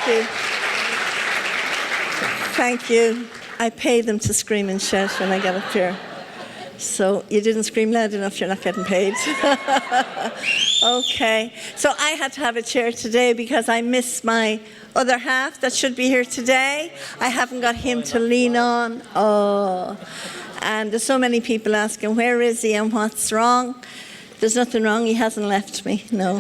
you. Thank you. I pay them to scream and shout when I get up here. So you didn't scream loud enough, you're not getting paid. Okay. So I had to have a chair today because I miss my other half that should be here today. I haven't got him to lean on. Oh. And there's so many people asking, where is he and what's wrong? There's nothing wrong. He hasn't left me. No.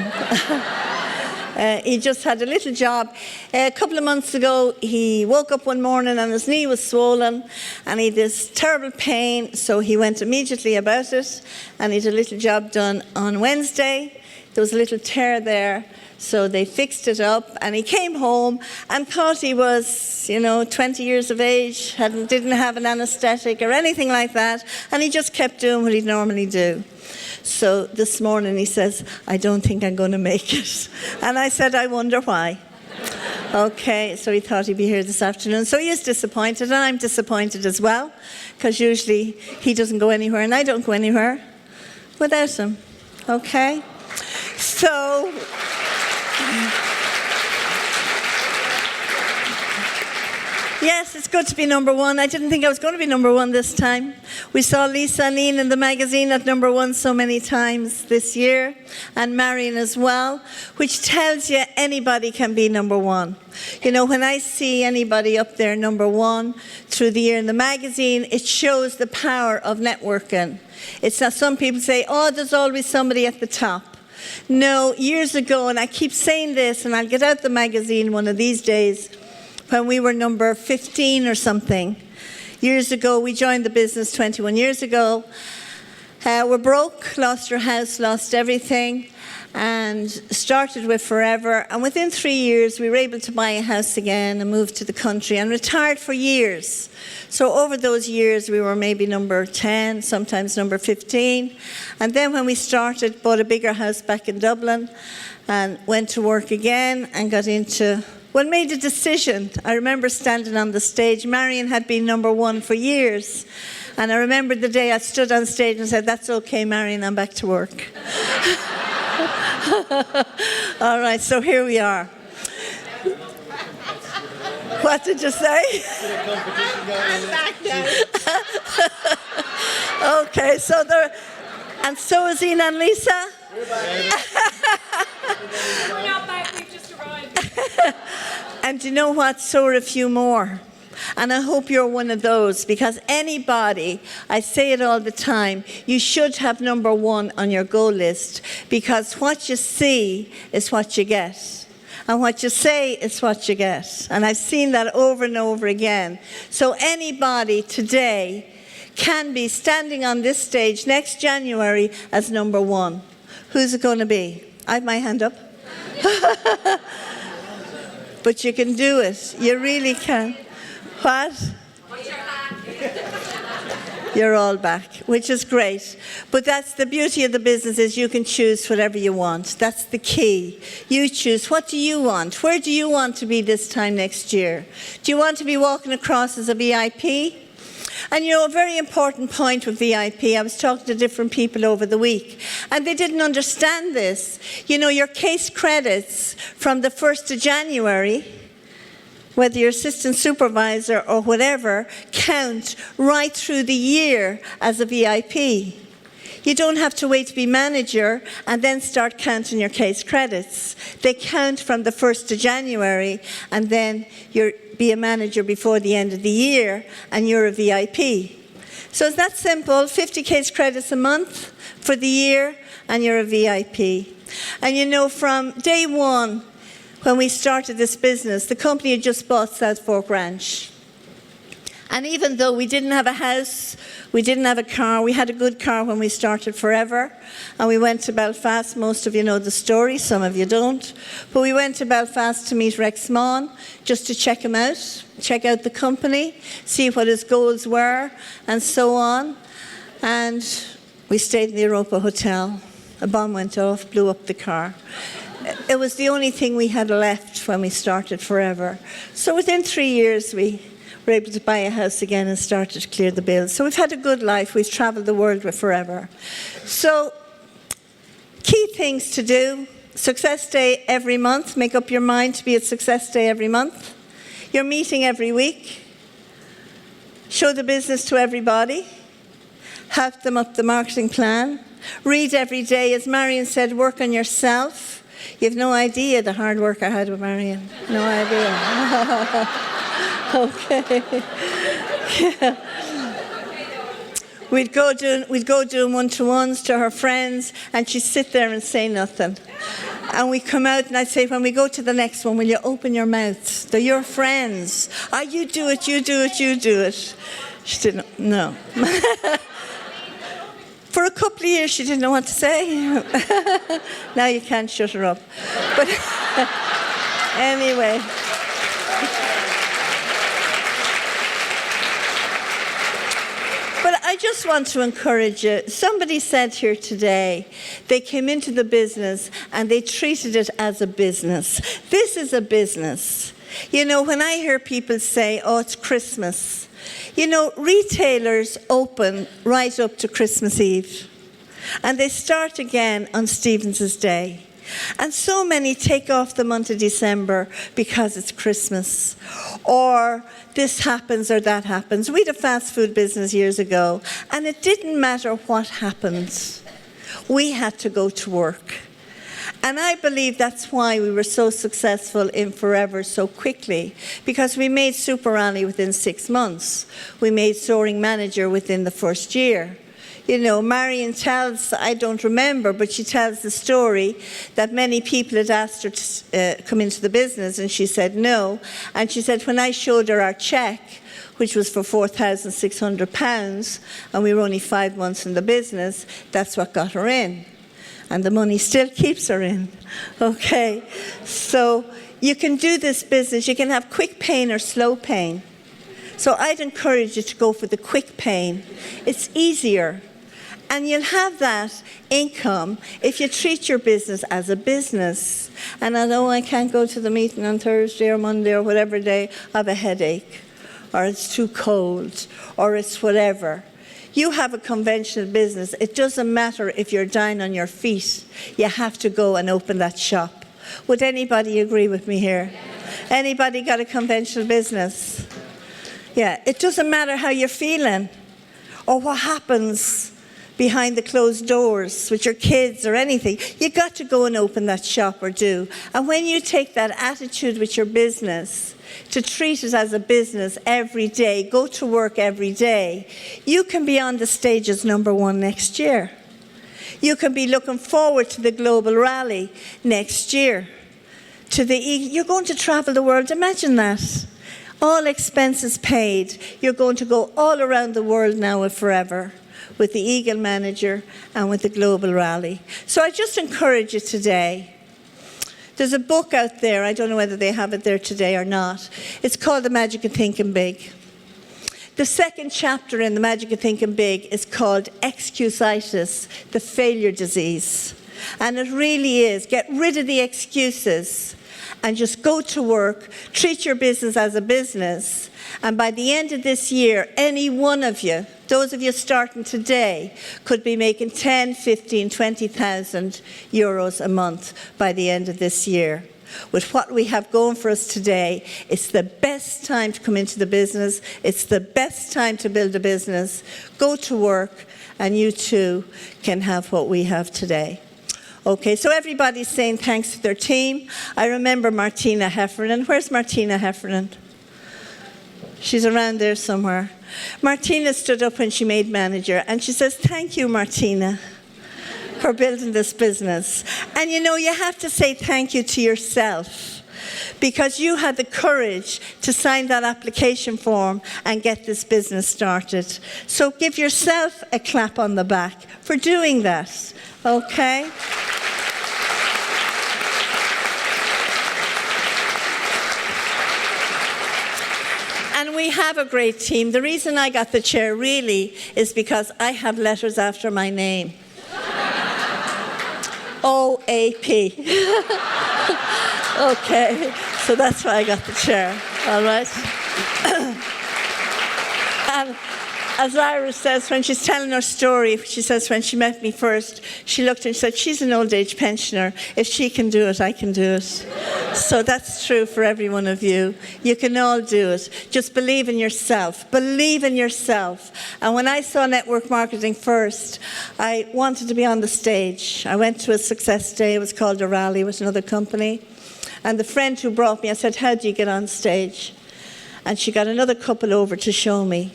He just had a little job. A couple of months ago, he woke up one morning and his knee was swollen and he had this terrible pain, so he went immediately about it and he had a little job done on Wednesday. There was a little tear there, so they fixed it up and he came home and thought he was, 20 years of age, didn't have an anaesthetic or anything like that, and he just kept doing what he'd normally do. So this morning he says, I don't think I'm going to make it. And I said, I wonder why. Okay, so he thought he'd be here this afternoon. So he is disappointed, and I'm disappointed as well, because usually he doesn't go anywhere, and I don't go anywhere without him. Okay? So... Yes, it's good to be number one. I didn't think I was going to be number one this time. We saw Lisa and Ian in the magazine at number one so many times this year, and Marion as well, which tells you anybody can be number one. When I see anybody up there number one through the year in the magazine, it shows the power of networking. It's not, some people say, oh, there's always somebody at the top. No, years ago, and I keep saying this, and I'll get out the magazine one of these days, when we were number 15 or something. Years ago, we joined the business 21 years ago. We're broke, lost our house, lost everything, and started with Forever. And within 3 years, we were able to buy a house again and move to the country and retired for years. So over those years, we were maybe number 10, sometimes number 15. And then when we started, bought a bigger house back in Dublin and went to work again and got into... Well, made a decision. I remember standing on the stage. Marion had been number one for years. And I remember the day I stood on stage and said, that's okay, Marion, I'm back to work. All right, so here we are. What did you say? I'm back now. Okay, so there, and so is Ian and Lisa? We're not back, we've just arrived. And you know what? So are a few more. And I hope you're one of those, because anybody, I say it all the time, you should have number one on your goal list, because what you see is what you get. And what you say is what you get. And I've seen that over and over again. So anybody today can be standing on this stage next January as number one. Who's it going to be? I have my hand up. But you can do it. You really can. What? You're all back, which is great. But that's the beauty of the business, is you can choose whatever you want. That's the key. You choose. What do you want? Where do you want to be this time next year? Do you want to be walking across as a VIP? And a very important point with VIP, I was talking to different people over the week, and they didn't understand this. Your case credits from the 1st of January, whether you're assistant supervisor or whatever, count right through the year as a VIP. You don't have to wait to be manager and then start counting your case credits. They count from the 1st of January, and then you'll be a manager before the end of the year, and you're a VIP. So it's that simple, 50 case credits a month for the year, and you're a VIP. And from day one, when we started this business, the company had just bought South Fork Ranch. And even though we didn't have a house, we didn't have a car, we had a good car when we started Forever. And we went to Belfast. Most of you know the story, some of you don't. But we went to Belfast to meet Rex Maughan, just to check him out, check out the company, see what his goals were, and so on. And we stayed in the Europa Hotel. A bomb went off, blew up the car. It was the only thing we had left when we started Forever. So within 3 years, we were able to buy a house again and started to clear the bills. So we've had a good life. We've traveled the world with Forever. So key things to do. Success Day every month. Make up your mind to be at Success Day every month. You're meeting every week. Show the business to everybody. Help them up the marketing plan. Read every day. As Marion said, work on yourself. You have no idea the hard work I had with Marion. No idea. Okay. Yeah. We'd go doing one-to-ones to her friends, and she'd sit there and say nothing. And we come out, and I'd say, when we go to the next one, will you open your mouth? They're your friends. You do it, you do it, you do it. She didn't, no. For a couple of years, she didn't know what to say. Now you can't shut her up. But anyway. But I just want to encourage you. Somebody said here today, they came into the business and they treated it as a business. This is a business. You know, when I hear people say, oh, it's Christmas, you know, retailers open right up to Christmas Eve. And they start again on Stephen's Day. And so many take off the month of December because it's Christmas. Or this happens or that happens. We had a fast food business years ago, and it didn't matter what happened. We had to go to work. And I believe that's why we were so successful in Forever so quickly, because we made Super Rally within 6 months. We made Soaring Manager within the first year. You know, Marion tells, I don't remember, but she tells the story that many people had asked her to come into the business, and she said no. And she said, when I showed her our cheque, which was for £4,600, and we were only 5 months in the business, that's what got her in. And the money still keeps her in. Okay, so you can do this business. You can have quick pain or slow pain. So I'd encourage you to go for the quick pain. It's easier. And you'll have that income if you treat your business as a business. And I know I can't go to the meeting on Thursday or Monday or whatever day, I have a headache, or it's too cold, or it's whatever. You have a conventional business. It doesn't matter if you're down on your feet. You have to go and open that shop. Would anybody agree with me here? Anybody got a conventional business? Yeah, it doesn't matter how you're feeling or what happens behind the closed doors with your kids or anything. You got to go and open that shop or do. And when you take that attitude with your business, to treat it as a business every day, go to work every day, you can be on the stage as #1 next year. You can be looking forward to the global rally next year. You're going to travel the world, imagine that. All expenses paid. You're going to go all around the world now with Forever, with the Eagle Manager and with the Global Rally. So I just encourage you today. There's a book out there, I don't know whether they have it there today or not. It's called The Magic of Thinking Big. The second chapter in The Magic of Thinking Big is called Excusitis, the failure disease. And it really is. Get rid of the excuses and just go to work, treat your business as a business, and by the end of this year, any one of you, those of you starting today, could be making 10, 15, 20,000 euros a month by the end of this year. With what we have going for us today, it's the best time to come into the business. It's the best time to build a business. Go to work, and you too can have what we have today. Okay, so everybody's saying thanks to their team. I remember Martina Heffernan. Where's Martina Heffernan? She's around there somewhere. Martina stood up when she made manager, and she says, thank you, Martina, for building this business. And you know, you have to say thank you to yourself, because you had the courage to sign that application form and get this business started. So give yourself a clap on the back for doing that, okay? And we have a great team. The reason I got the chair really is because I have letters after my name. OAP. Okay, so that's why I got the chair, all right? as Iris says, when she's telling her story, she says when she met me first, she looked and said, she's an old age pensioner. If she can do it, I can do it. So that's true for every one of you. You can all do it. Just believe in yourself. Believe in yourself. And when I saw network marketing first, I wanted to be on the stage. I went to a success day. It was called a rally with another company. And the friend who brought me, I said, how do you get on stage? And she got another couple over to show me.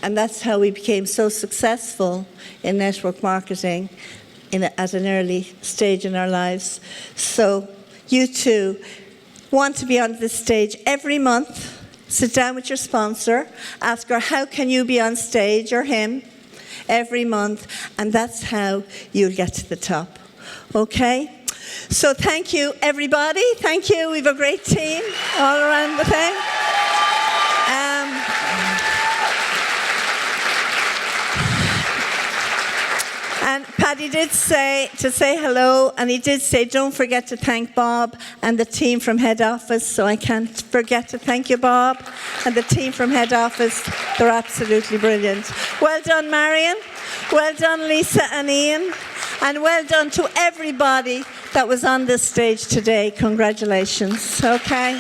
And that's how we became so successful in network marketing at an early stage in our lives. So you too want to be on this stage every month. Sit down with your sponsor. Ask her, how can you be on stage, or him, every month. And that's how you'll get to the top. Okay? So thank you, everybody. Thank you. We have a great team all around the thing. And Paddy did say to say hello, and he did say don't forget to thank Bob and the team from head office. So I can't forget to thank you, Bob, and the team from head office. They're absolutely brilliant. Well done, Marion. Well done, Lisa and Ian. And well done to everybody that was on this stage today. Congratulations. Okay.